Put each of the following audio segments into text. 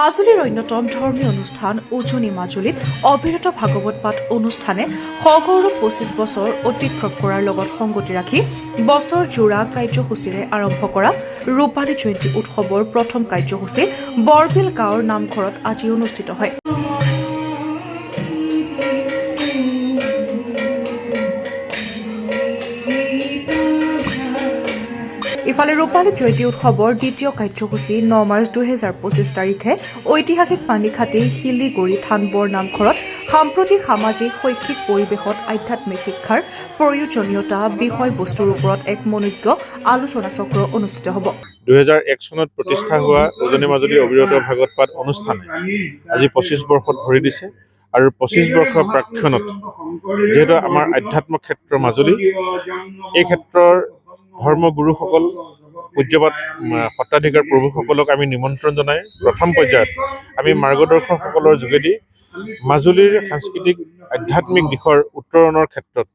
মাজুলীৰ অন্যতম ধৰ্মীয় অনুষ্ঠান উজনি মাজুলীত অবিৰত ভাগৱত পাঠ অনুষ্ঠানে সগৌৰৱ ২৫ বছৰ অতিক্ৰম কৰাৰ লগত সংগতি ৰাখি বছৰজোৰা কাৰ্যসূচীৰে আৰম্ভ কৰা ৰূপালী জয়ন্তী উৎসৱৰ প্ৰথম কাৰ্যসূচী বৰবিল গাঁৱৰ নামঘৰত আজি অনুষ্ঠিত হয়। ইফালে ৰূপালী জয়ন্তী উৎসৱৰ দ্বিতীয় কাৰ্যসূচী ৯ মাৰ্চ ২০২৫ তাৰিখে ঐতিহাসিক পানীখাটি শিলিগুৰি থানবৰ নামঘৰত সাম্প্ৰতিক সামাজিক শৈক্ষিক পৰিৱেশত আধ্যাত্মিক শিক্ষাৰ প্ৰয়োজনীয়তা বিষয়বস্তুৰ ওপৰত এক মনোজ্ঞ আলোচনা চক্ৰ অনুষ্ঠিত হ'ব। ২০০১ চনত প্ৰতিষ্ঠা হোৱা উজনি মাজুলী অবিৰত ভাগৱত পাঠ অনুষ্ঠানে আজি ২৫ বৰ্ষত ভৰি দিছে আৰু ২৫ বৰ্ষৰ প্ৰাক্ষণত যিহেতু আমাৰ আধ্যাত্ম ক্ষেত্ৰ মাজুলী, এই ক্ষেত্ৰৰ ধৰ্মগুৰুসকল পূজ্যপাত সত্ৰাধিকাৰ প্ৰভুসকলক আমি নিমন্ত্ৰণ জনাই প্ৰথম পৰ্যায়ত আমি মাৰ্গদৰ্শকসকলৰ যোগেদি মাজুলীৰ সাংস্কৃতিক আধ্যাত্মিক দিশৰ উত্তৰণৰ ক্ষেত্ৰত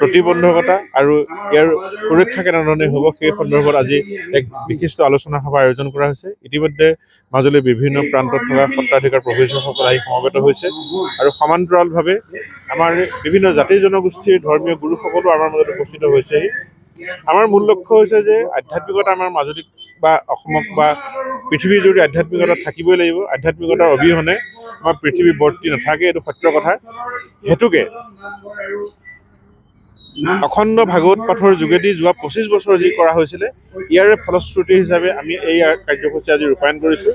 প্ৰতিবন্ধকতা আৰু ইয়াৰ সুৰক্ষা কেনেধৰণে হ'ব সেই সন্দৰ্ভত আজি এক বিশিষ্ট আলোচনা সভা আয়োজন কৰা হৈছে। ইতিমধ্যে মাজুলীৰ বিভিন্ন প্ৰান্তত থকা সত্ৰাধিকাৰ প্ৰভুসকল আহি সমবেত হৈছে আৰু সমান্তৰালভাৱে আমাৰ বিভিন্ন জাতি জনগোষ্ঠীৰ ধৰ্মীয় গুৰুসকলো আমাৰ মাজত উপস্থিত হৈছেহি। আমাৰ মূল লক্ষ্য হৈছে যে আধ্যাত্মিকতা আমাৰ মাজুলীক বা অসমক বা পৃথিৱীৰ জুৰি আধ্যাত্মিকতা থাকিবই লাগিব। আধ্যাত্মিকতাৰ অবিহনে আমাৰ পৃথিৱী বৰ্তি নাথাকে, এইটো সত্য কথা। হেতুকে অখণ্ড ভাগৱত পাঠৰ যোগেদি যোৱা ২৫ বছৰ যি কৰা হৈছিলে, ইয়াৰে ফলশ্ৰুতি হিচাপে আমি এই কাৰ্যসূচী আজি ৰূপায়ণ কৰিছোঁ।